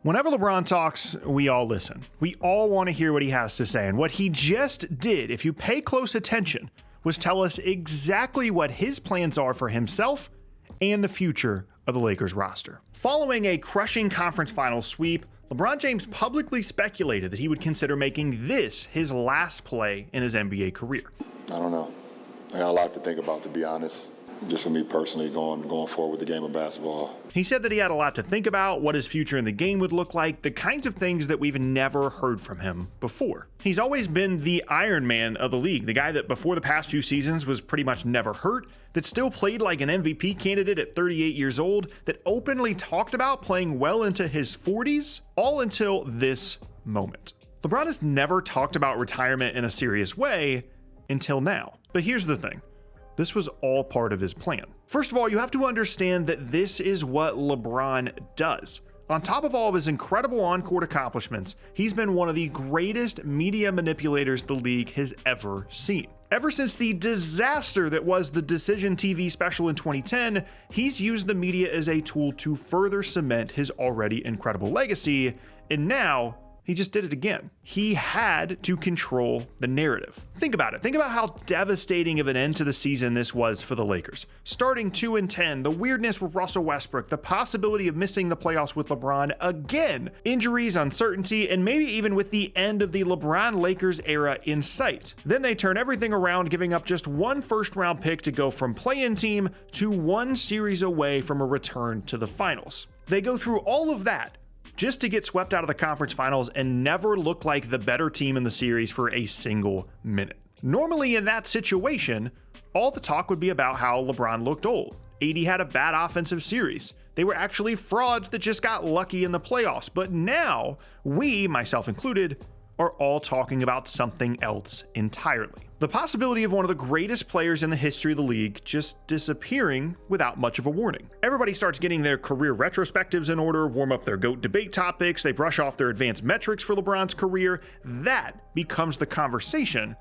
Whenever LeBron talks, we all listen. We all want to hear what he has to say. And what he just did, if you pay close attention, was tell us exactly what his plans are for himself and the future of the Lakers roster. Following a crushing conference finals sweep, LeBron James publicly speculated that he would consider making this his last play in his NBA career. I don't know. I got a lot to think about, to be honest. Just for me personally, going forward with the game of basketball. He said that he had a lot to think about, what his future in the game would look like, the kinds of things that we've never heard from him before. He's always been the Iron Man of the league, the guy that before the past few seasons was pretty much never hurt, that still played like an MVP candidate at 38 years old, that openly talked about playing well into his 40s, all until this moment. LeBron has never talked about retirement in a serious way until now. But here's the thing. This was all part of his plan. First of all, you have to understand that this is what LeBron does. On top of all of his incredible on-court accomplishments, he's been one of the greatest media manipulators the league has ever seen. Ever since the disaster that was the Decision TV special in 2010, he's used the media as a tool to further cement his already incredible legacy, and now he just did it again. He had to control the narrative. Think about it. Think about how devastating of an end to the season this was for the Lakers. Starting 2-10, the weirdness with Russell Westbrook, the possibility of missing the playoffs with LeBron again, injuries, uncertainty, and maybe even with the end of the LeBron Lakers era in sight. Then they turn everything around, giving up just one first-round pick to go from play-in team to one series away from a return to the finals. They go through all of that just to get swept out of the conference finals and never look like the better team in the series for a single minute. Normally in that situation, all the talk would be about how LeBron looked old. AD had a bad offensive series. They were actually frauds that just got lucky in the playoffs. But now, we, myself included, are all talking about something else entirely. The possibility of one of the greatest players in the history of the league just disappearing without much of a warning. Everybody starts getting their career retrospectives in order, warm up their GOAT debate topics, they brush off their advanced metrics for LeBron's career. That becomes the conversation,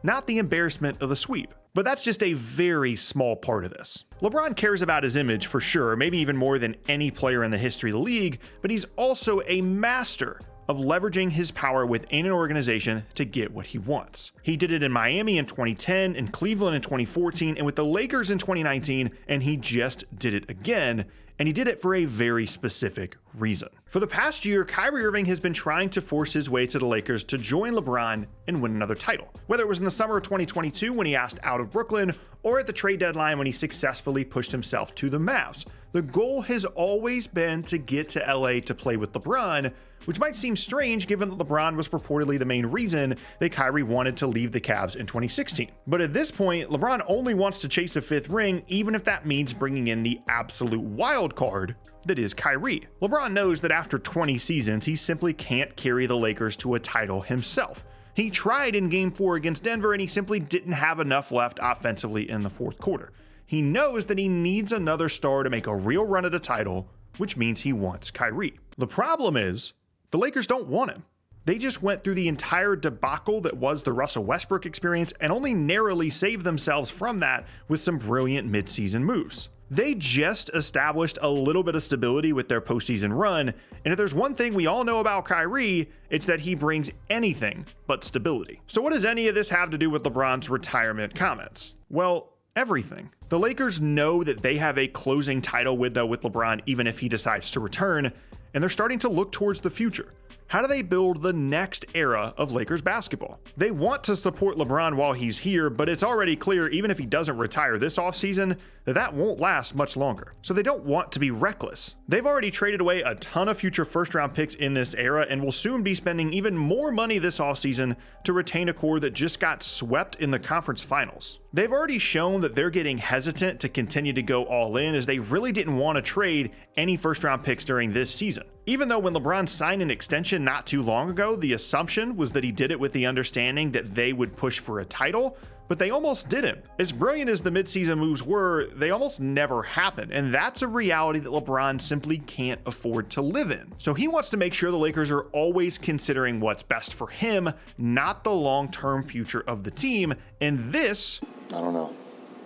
not the embarrassment of the sweep. But that's just a very small part of this. LeBron cares about his image for sure, maybe even more than any player in the history of the league, but he's also a master of leveraging his power within an organization to get what he wants. He did it in Miami in 2010, in Cleveland in 2014, and with the Lakers in 2019, and he just did it again, and he did it for a very specific reason. For the past year, Kyrie Irving has been trying to force his way to the Lakers to join LeBron and win another title. Whether it was in the summer of 2022 when he asked out of Brooklyn, or at the trade deadline when he successfully pushed himself to the Mavs, the goal has always been to get to LA to play with LeBron, which might seem strange given that LeBron was purportedly the main reason that Kyrie wanted to leave the Cavs in 2016. But at this point, LeBron only wants to chase a fifth ring, even if that means bringing in the absolute wild card that is Kyrie. LeBron knows that after 20 seasons, he simply can't carry the Lakers to a title himself. He tried in Game 4 against Denver, and he simply didn't have enough left offensively in the fourth quarter. He knows that he needs another star to make a real run at a title, which means he wants Kyrie. The problem is, the Lakers don't want him. They just went through the entire debacle that was the Russell Westbrook experience and only narrowly saved themselves from that with some brilliant midseason moves. They just established a little bit of stability with their postseason run, and if there's one thing we all know about Kyrie, it's that he brings anything but stability. So what does any of this have to do with LeBron's retirement comments? Well, everything. The Lakers know that they have a closing title window with LeBron even if he decides to return, and they're starting to look towards the future. How do they build the next era of Lakers basketball? They want to support LeBron while he's here, but it's already clear even if he doesn't retire this offseason, that won't last much longer. So they don't want to be reckless. They've already traded away a ton of future first-round picks in this era and will soon be spending even more money this offseason to retain a core that just got swept in the conference finals. They've already shown that they're getting hesitant to continue to go all in as they really didn't want to trade any first-round picks during this season. Even though when LeBron signed an extension not too long ago, the assumption was that he did it with the understanding that they would push for a title, but they almost didn't. As brilliant as the midseason moves were, they almost never happened, and that's a reality that LeBron simply can't afford to live in. So he wants to make sure the Lakers are always considering what's best for him, not the long-term future of the team, and this, I don't know.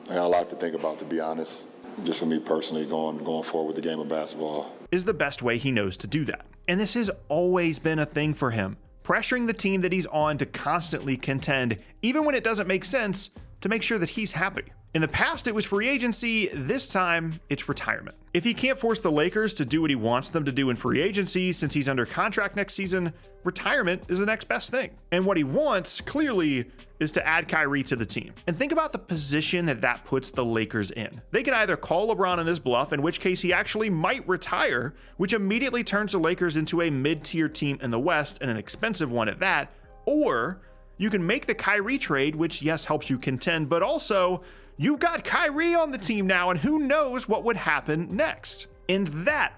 I got a lot to think about, to be honest. Just for me personally, going forward with the game of basketball, is the best way he knows to do that. And this has always been a thing for him, pressuring the team that he's on to constantly contend, even when it doesn't make sense, to make sure that he's happy. In the past, it was free agency. This time, it's retirement. If he can't force the Lakers to do what he wants them to do in free agency since he's under contract next season, retirement is the next best thing. And what he wants, clearly, is to add Kyrie to the team. And think about the position that puts the Lakers in. They can either call LeBron on his bluff, in which case he actually might retire, which immediately turns the Lakers into a mid-tier team in the West, and an expensive one at that, or you can make the Kyrie trade, which, yes, helps you contend, but also you've got Kyrie on the team now, and who knows what would happen next. And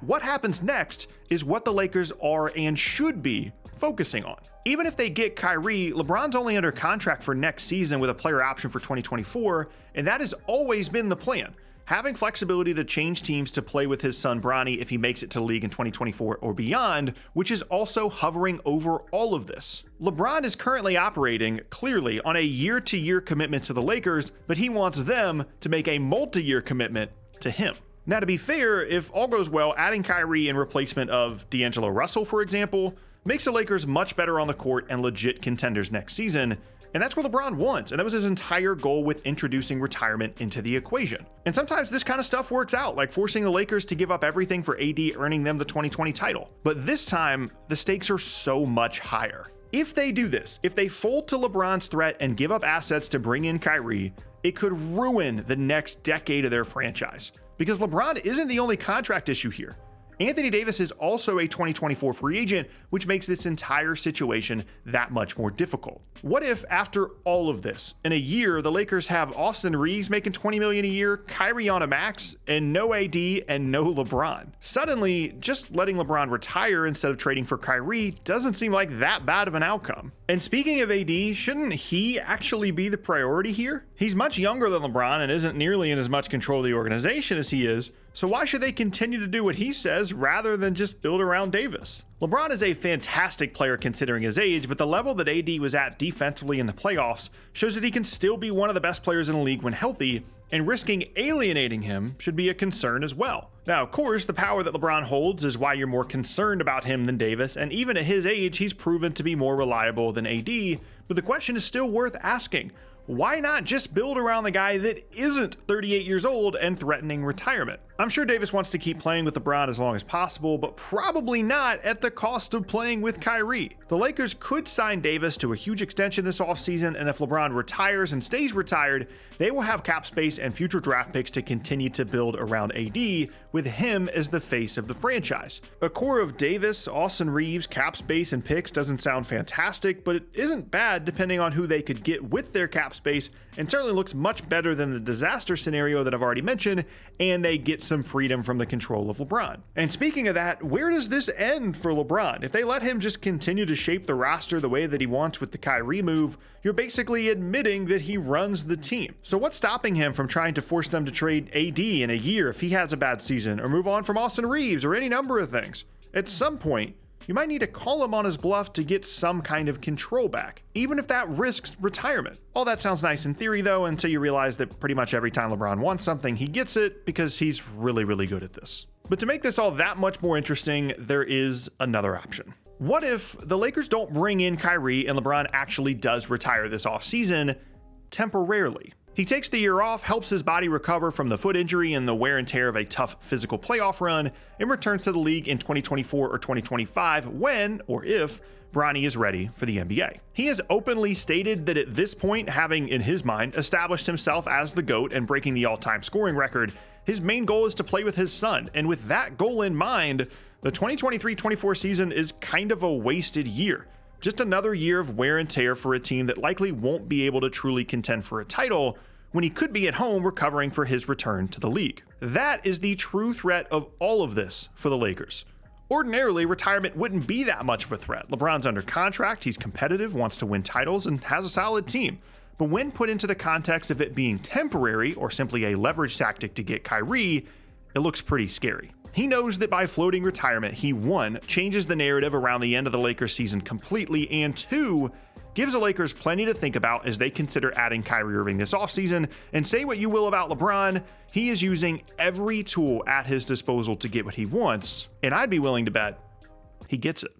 what happens next, is what the Lakers are and should be focusing on. Even if they get Kyrie, LeBron's only under contract for next season with a player option for 2024, and that has always been the plan. Having flexibility to change teams to play with his son Bronny if he makes it to the league in 2024 or beyond, which is also hovering over all of this. LeBron is currently operating, clearly, on a year-to-year commitment to the Lakers, but he wants them to make a multi-year commitment to him. Now, to be fair, if all goes well, adding Kyrie in replacement of D'Angelo Russell, for example, makes the Lakers much better on the court and legit contenders next season. And that's what LeBron wants, and that was his entire goal with introducing retirement into the equation. And sometimes this kind of stuff works out, like forcing the Lakers to give up everything for AD earning them the 2020 title. But this time, the stakes are so much higher. If they do this, if they fold to LeBron's threat and give up assets to bring in Kyrie, it could ruin the next decade of their franchise. Because LeBron isn't the only contract issue here. Anthony Davis is also a 2024 free agent, which makes this entire situation that much more difficult. What if, after all of this, in a year, the Lakers have Austin Reeves making $20 million a year, Kyrie on a max, and no AD and no LeBron? Suddenly, just letting LeBron retire instead of trading for Kyrie doesn't seem like that bad of an outcome. And speaking of AD, shouldn't he actually be the priority here? He's much younger than LeBron and isn't nearly in as much control of the organization as he is. So why should they continue to do what he says rather than just build around Davis? LeBron is a fantastic player considering his age, but the level that AD was at defensively in the playoffs shows that he can still be one of the best players in the league when healthy, and risking alienating him should be a concern as well. Now, of course, the power that LeBron holds is why you're more concerned about him than Davis, and even at his age, he's proven to be more reliable than AD, but the question is still worth asking. Why not just build around the guy that isn't 38 years old and threatening retirement? I'm sure Davis wants to keep playing with LeBron as long as possible, but probably not at the cost of playing with Kyrie. The Lakers could sign Davis to a huge extension this offseason, and if LeBron retires and stays retired, they will have cap space and future draft picks to continue to build around AD, with him as the face of the franchise. A core of Davis, Austin Reeves, cap space, and picks doesn't sound fantastic, but it isn't bad depending on who they could get with their cap space, and certainly looks much better than the disaster scenario that I've already mentioned, and they get some freedom from the control of LeBron. And speaking of that, where does this end for LeBron? If they let him just continue to shape the roster the way that he wants with the Kyrie move, you're basically admitting that he runs the team. So what's stopping him from trying to force them to trade AD in a year if he has a bad season, or move on from Austin Reeves, or any number of things? At some point, you might need to call him on his bluff to get some kind of control back, even if that risks retirement. All that sounds nice in theory though, until you realize that pretty much every time LeBron wants something, he gets it because he's really, really good at this. But to make this all that much more interesting, there is another option. What if the Lakers don't bring in Kyrie and LeBron actually does retire this offseason temporarily? He takes the year off, helps his body recover from the foot injury and the wear and tear of a tough physical playoff run, and returns to the league in 2024 or 2025 when, or if, Bronny is ready for the NBA. He has openly stated that at this point, having in his mind established himself as the GOAT and breaking the all-time scoring record, his main goal is to play with his son, and with that goal in mind, the 2023-24 season is kind of a wasted year. Just another year of wear and tear for a team that likely won't be able to truly contend for a title when he could be at home recovering for his return to the league. That is the true threat of all of this for the Lakers. Ordinarily, retirement wouldn't be that much of a threat. LeBron's under contract, he's competitive, wants to win titles, and has a solid team. But when put into the context of it being temporary or simply a leverage tactic to get Kyrie, it looks pretty scary. He knows that by floating retirement, he, 1, changes the narrative around the end of the Lakers season completely, and 2, gives the Lakers plenty to think about as they consider adding Kyrie Irving this offseason. And say what you will about LeBron, he is using every tool at his disposal to get what he wants, and I'd be willing to bet He gets it.